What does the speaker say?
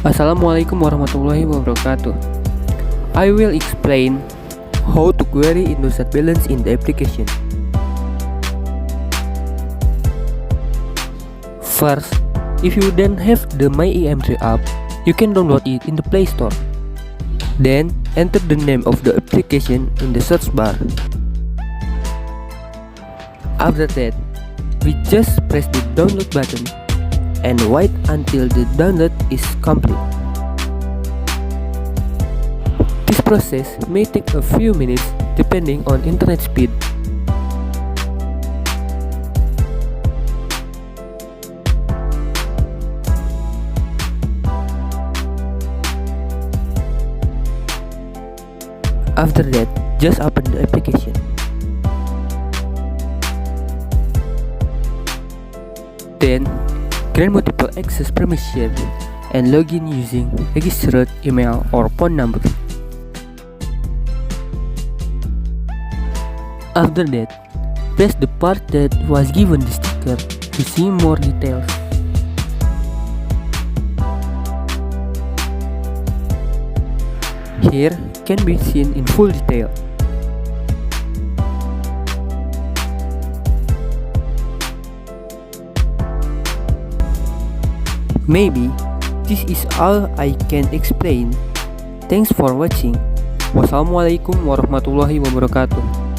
Assalamualaikum warahmatullahi wabarakatuh. I will explain how to query Indosat balance in the application. First, if you don't have the MyIM3 app, you can download it in the Play Store. Then, enter the name of the application in the search bar. After that, we just press the download button and wait until the download is complete. This process may take a few minutes depending on internet speed. After that, just open the application. Then, grant multiple access permission and login using registered email or phone number. After that, press the part that was given the sticker to see more details. Here can be seen in full detail. Maybe this is all I can explain. Thanks for watching. Wassalamualaikum warahmatullahi wabarakatuh.